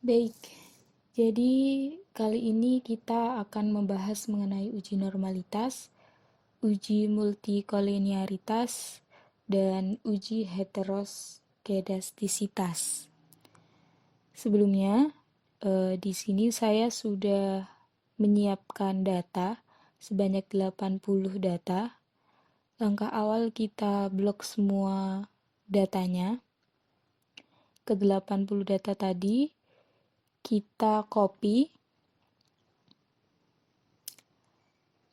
Baik, jadi kali ini kita akan membahas mengenai uji normalitas, uji multikolinearitas, dan uji heteroskedastisitas. Sebelumnya, di sini saya sudah menyiapkan data sebanyak 80 data. Langkah awal kita blok semua datanya. Ke 80 data tadi kita copy,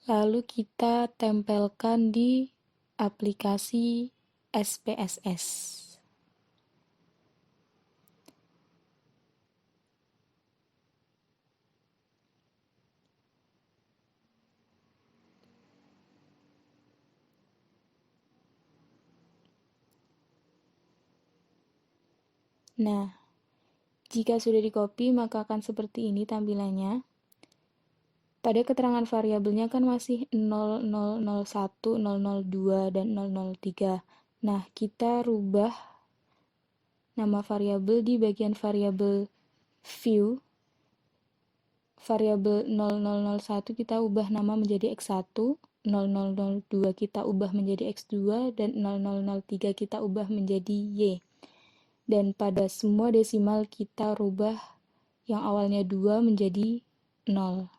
lalu kita tempelkan di aplikasi SPSS. Nah, jika sudah di-copy, maka akan seperti ini tampilannya. Pada keterangan variabelnya kan masih 0001, 002, dan 003. Nah, kita rubah nama variabel di bagian variabel view. Variabel 0001 kita ubah nama menjadi x1, 0002 kita ubah menjadi x2, dan 0003 kita ubah menjadi y. Dan pada semua desimal kita rubah yang awalnya 2 menjadi 0.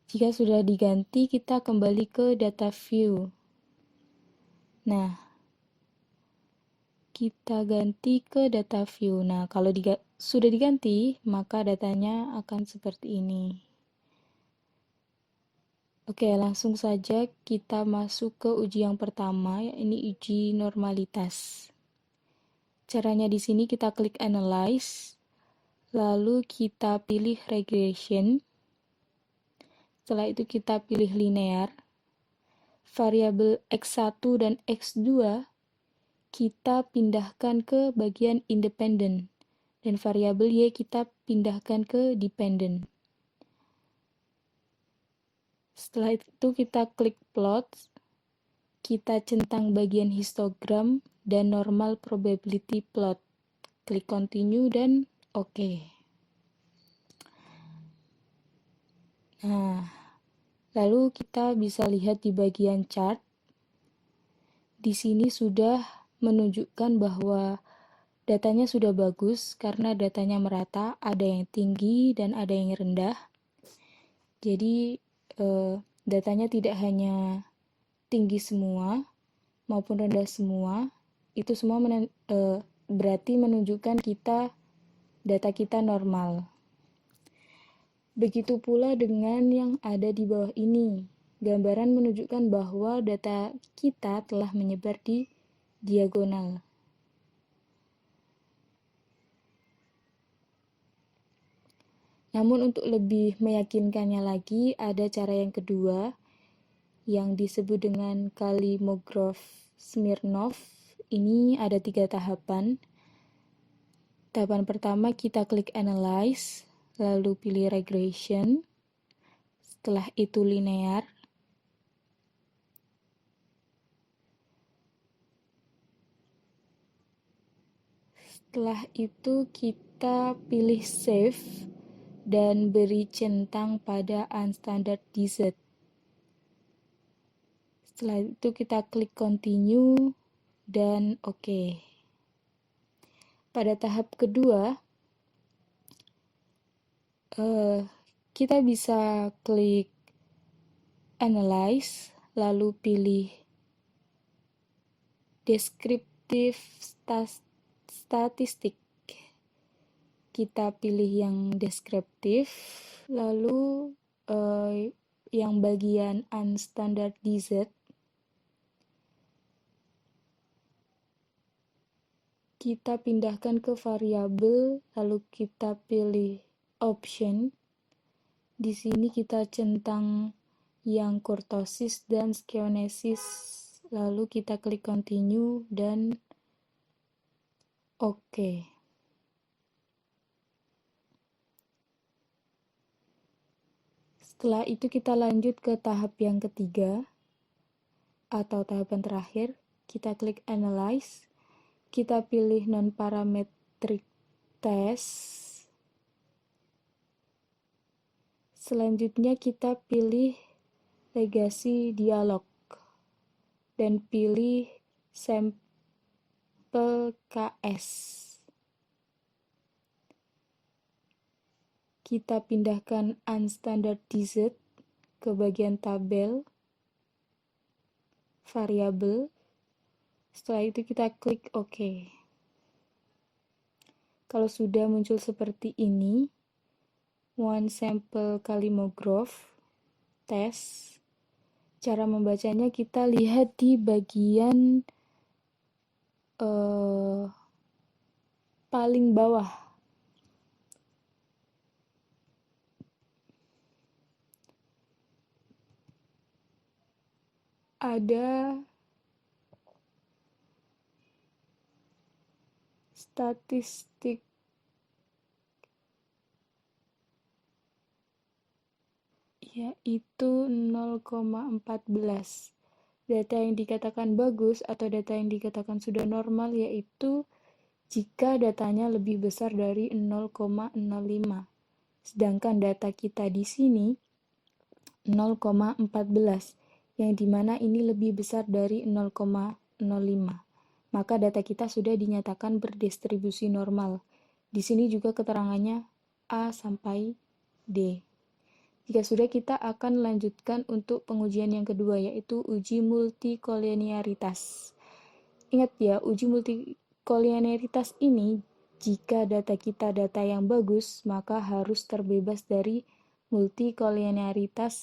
Jika sudah diganti, kita kembali ke data view. Nah, kita ganti ke data view. Nah, kalau sudah diganti, maka datanya akan seperti ini. Oke, langsung saja kita masuk ke uji yang pertama, ini uji normalitas. Caranya di sini kita klik Analyze, lalu kita pilih Regression. Setelah itu kita pilih Linear. Variabel X1 dan X2 kita pindahkan ke bagian Independent, dan variabel Y kita pindahkan ke Dependent. Setelah itu kita klik Plot, kita centang bagian histogram dan normal probability plot. Klik Continue dan OK. Nah, lalu kita bisa lihat di bagian chart. Di sini sudah menunjukkan bahwa datanya sudah bagus karena datanya merata, ada yang tinggi dan ada yang rendah. Jadi datanya tidak hanya tinggi semua maupun rendah semua, itu semua berarti menunjukkan data kita normal. Begitu pula dengan yang ada di bawah ini. Gambaran menunjukkan bahwa data kita telah menyebar di diagonal. Namun untuk lebih meyakinkannya lagi, ada cara yang kedua yang disebut dengan Kolmogorov-Smirnov. Ini ada 3 tahapan. Tahapan pertama kita klik Analyze, lalu pilih Regression, setelah itu Linear. Setelah itu kita pilih Save dan beri centang pada Unstandardized. Setelah itu kita klik Continue dan OK. Pada tahap kedua, kita bisa klik Analyze, lalu pilih Descriptive Statistic. Kita pilih yang deskriptif, lalu yang bagian Unstandardized, kita pindahkan ke variabel, lalu kita pilih Option. Di sini kita centang yang kurtosis dan skeunesis, lalu kita klik Continue dan OK. Setelah itu kita lanjut ke tahap yang ketiga atau tahapan terakhir. Kita klik Analyze, kita pilih Non-Parametric tes. Selanjutnya kita pilih legasi dialog dan pilih sampel KS. Kita pindahkan unstandardized ke bagian tabel, variabel. Setelah itu kita klik OK. Kalau sudah muncul seperti ini, one sample kalimograph tes. Cara membacanya kita lihat di bagian paling bawah. Ada statistik yaitu 0,14. Data yang dikatakan bagus atau data yang dikatakan sudah normal yaitu jika datanya lebih besar dari 0,05. Sedangkan data kita di sini 0,14, yang dimana ini lebih besar dari 0,05. Maka data kita sudah dinyatakan berdistribusi normal. Di sini juga keterangannya A sampai D. Jika sudah, kita akan lanjutkan untuk pengujian yang kedua, yaitu uji multikolinearitas. Ingat ya, uji multikolinearitas ini, jika data kita data yang bagus, maka harus terbebas dari multikolinearitas.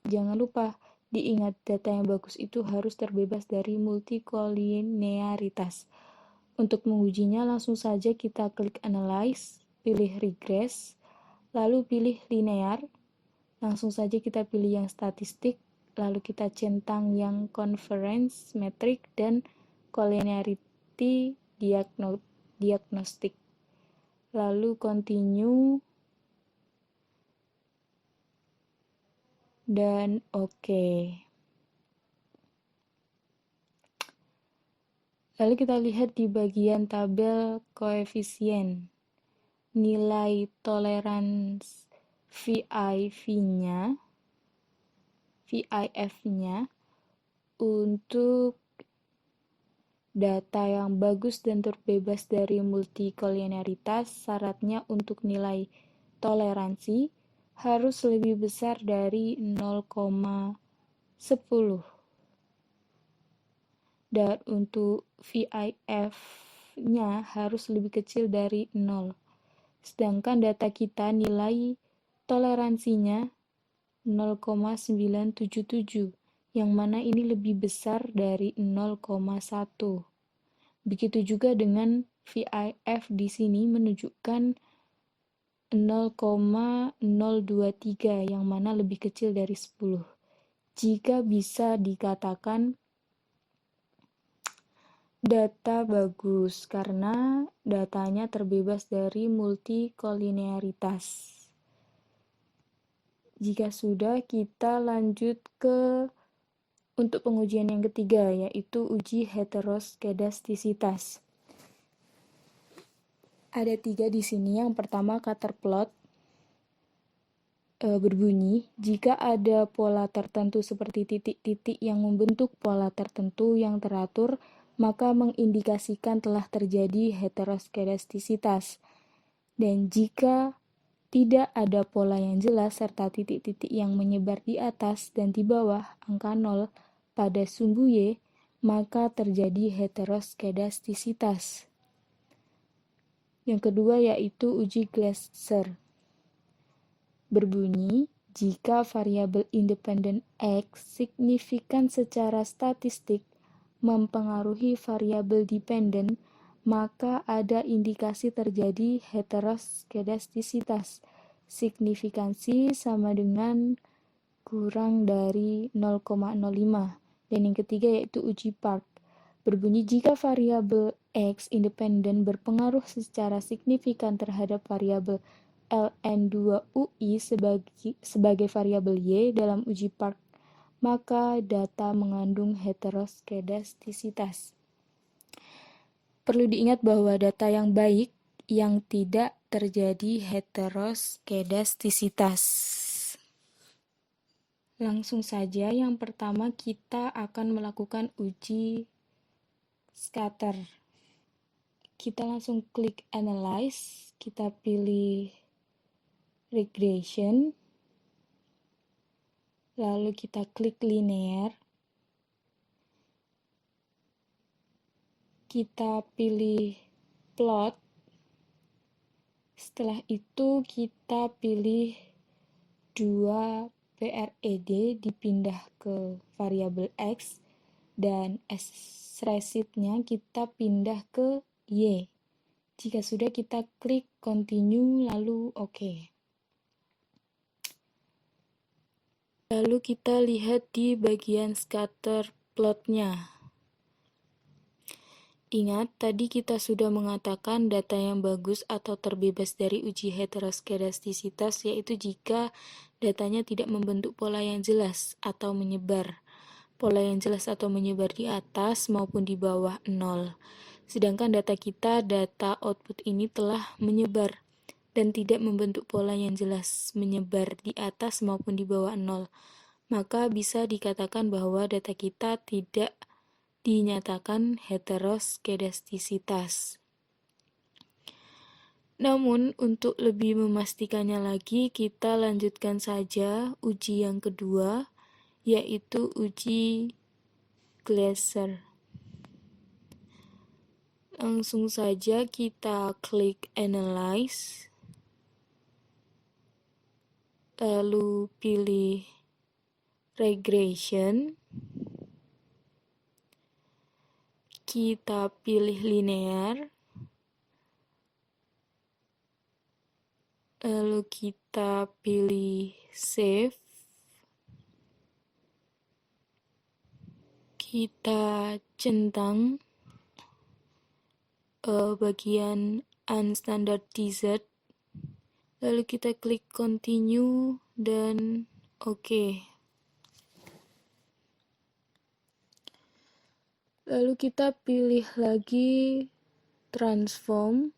Jangan lupa, diingat data yang bagus itu harus terbebas dari multikolinearitas. Untuk mengujinya, langsung saja kita klik Analyze, pilih Regress, lalu pilih Linear. Langsung saja kita pilih yang statistik, lalu kita centang yang convergence metric dan collinearity diagnostic. Lalu continue dan oke. Lalu kita lihat di bagian tabel koefisien. Nilai toleransi VIF-nya untuk data yang bagus dan terbebas dari multikolinearitas, syaratnya untuk nilai toleransi harus lebih besar dari 0,10 dan untuk VIF-nya harus lebih kecil dari 0. Sedangkan data kita nilai toleransinya 0,977, yang mana ini lebih besar dari 0,1. Begitu juga dengan VIF di sini menunjukkan 0,023, yang mana lebih kecil dari 10. Jika bisa dikatakan data bagus karena datanya terbebas dari multikolinearitas. Jika sudah, kita lanjut ke untuk pengujian yang ketiga, yaitu uji heteroskedastisitas. Ada 3 di sini. Yang pertama, scatter plot berbunyi, jika ada pola tertentu seperti titik-titik yang membentuk pola tertentu yang teratur, maka mengindikasikan telah terjadi heteroskedastisitas. Dan jika tidak ada pola yang jelas serta titik-titik yang menyebar di atas dan di bawah angka 0 pada sumbu Y, maka terjadi heteroskedastisitas. Yang kedua yaitu uji Glasser. Berbunyi, jika variabel independen X signifikan secara statistik mempengaruhi variabel dependen, maka ada indikasi terjadi heteroskedastisitas. Signifikansi sama dengan kurang dari 0,05. Dan yang ketiga yaitu uji Park. Berbunyi, jika variabel X independen berpengaruh secara signifikan terhadap variabel ln2UI sebagai variabel Y dalam uji Park, maka data mengandung heteroskedastisitas. Perlu diingat bahwa data yang baik yang tidak terjadi heteroskedastisitas. Langsung saja, yang pertama kita akan melakukan uji scatter. Kita langsung klik analyze, kita pilih regression, lalu kita klik linear, kita pilih plot, setelah itu kita pilih 2 PRED dipindah ke variabel X, dan S-resitnya kita pindah ke Y. Jika sudah, kita klik continue lalu OK. Lalu kita lihat di bagian scatter plotnya. Ingat, tadi kita sudah mengatakan data yang bagus atau terbebas dari uji heteroskedastisitas yaitu jika datanya tidak membentuk pola yang jelas atau menyebar. Pola yang jelas atau menyebar di atas maupun di bawah 0. Sedangkan data output ini telah menyebar dan tidak membentuk pola yang jelas, menyebar di atas maupun di bawah 0. Maka bisa dikatakan bahwa data kita tidak dinyatakan heteroskedastisitas. Namun, untuk lebih memastikannya lagi, kita lanjutkan saja uji yang kedua, yaitu uji Glaser. Langsung saja kita klik analyze, lalu pilih regression, kita pilih linear, lalu kita pilih save, kita centang bagian unstandardized, lalu kita klik continue dan OK. Lalu kita pilih lagi transform,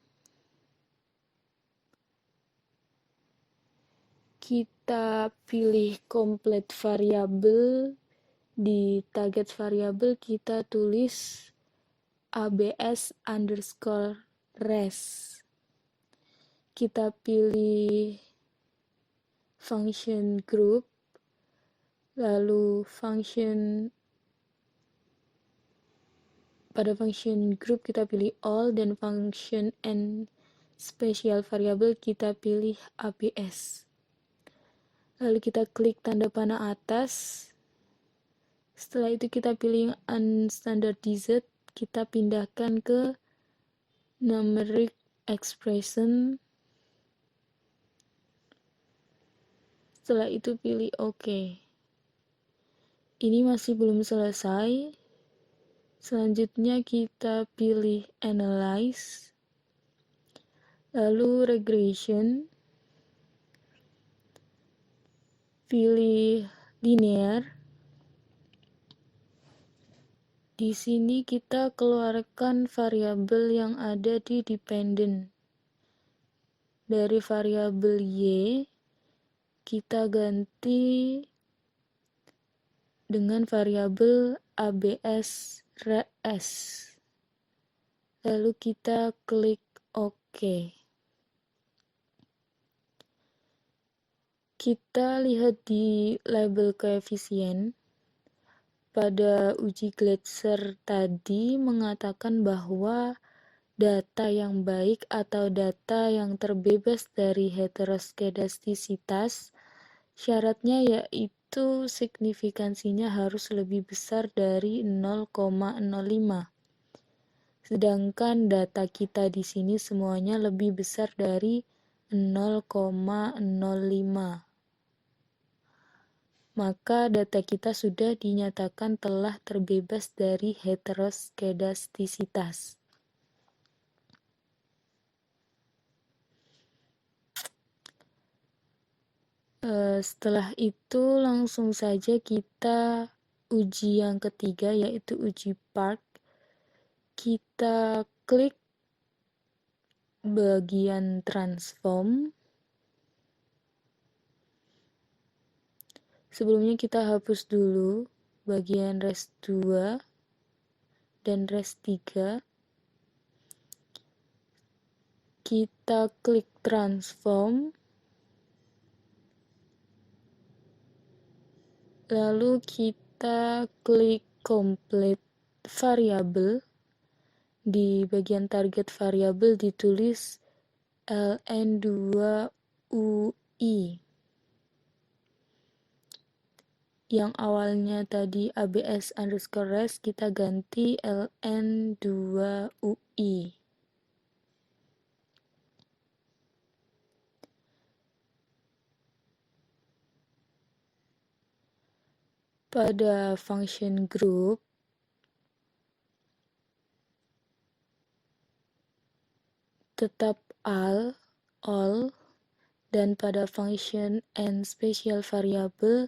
kita pilih complete variable, di target variable kita tulis abs_res. Kita pilih function group, lalu pada function group kita pilih all, dan function and special variable kita pilih abs. Lalu kita klik tanda panah atas. Setelah itu kita pilih yang unstandardized, kita pindahkan ke numeric expression. Setelah itu pilih OK. Ini masih belum selesai. Selanjutnya kita pilih analyze, lalu regression, pilih linear. Di sini kita keluarkan variabel yang ada di dependent. Dari variabel Y kita ganti dengan variabel abs_res. Lalu kita klik OK. Kita lihat di label koefisien. Pada uji Glaser tadi mengatakan bahwa data yang baik atau data yang terbebas dari heteroskedastisitas syaratnya yaitu signifikansinya harus lebih besar dari 0,05. Sedangkan data kita di sini semuanya lebih besar dari 0,05. Maka data kita sudah dinyatakan telah terbebas dari heteroskedastisitas. Setelah itu langsung saja kita uji yang ketiga, yaitu uji Park. Kita klik bagian transform. Sebelumnya kita hapus dulu bagian res 2 dan res 3. Kita klik transform. Lalu kita klik complete variable. Di bagian target variabel ditulis ln2ui. Yang awalnya tadi abs_res kita ganti ln2ui. Pada function group tetap all, dan pada function and special variable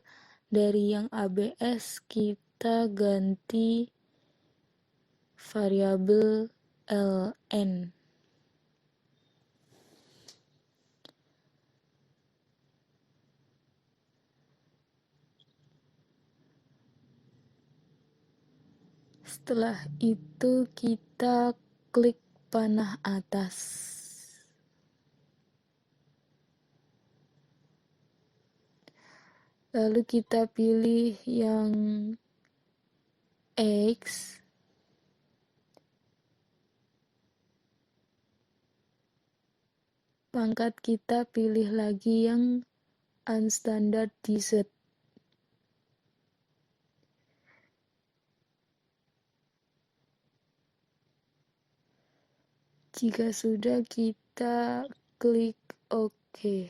dari yang ABS kita ganti variabel ln. Setelah itu kita klik panah atas. Lalu kita pilih yang X. Pangkat kita pilih lagi yang unstandardized. Jika sudah, kita klik OK.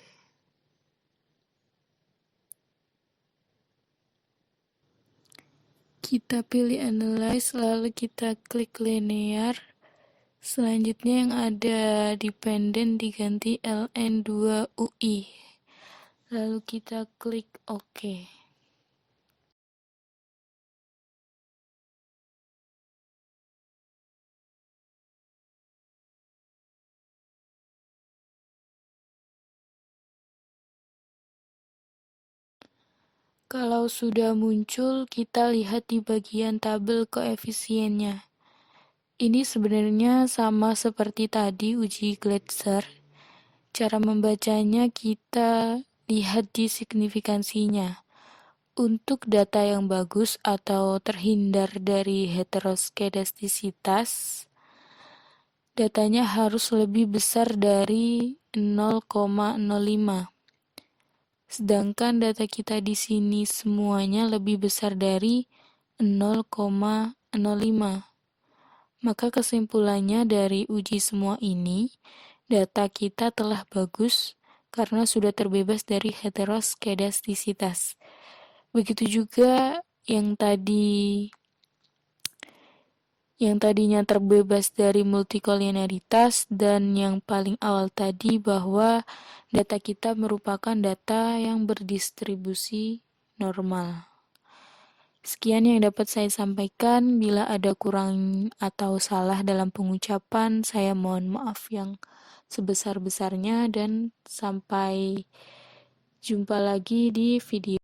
Kita pilih Analyze, lalu kita klik Linear. Selanjutnya yang ada dependent diganti ln2ui. Lalu kita klik OK. Kalau sudah muncul, kita lihat di bagian tabel koefisiennya. Ini sebenarnya sama seperti tadi uji Gletser. Cara membacanya kita lihat di signifikansinya. Untuk data yang bagus atau terhindar dari heteroskedastisitas, datanya harus lebih besar dari 0,05. Sedangkan data kita di sini semuanya lebih besar dari 0,05. Maka kesimpulannya dari uji semua ini, data kita telah bagus karena sudah terbebas dari heteroskedastisitas. Begitu juga yang tadinya terbebas dari multikolinearitas, dan yang paling awal tadi bahwa data kita merupakan data yang berdistribusi normal. Sekian yang dapat saya sampaikan. Bila ada kurang atau salah dalam pengucapan, saya mohon maaf yang sebesar-besarnya, dan sampai jumpa lagi di video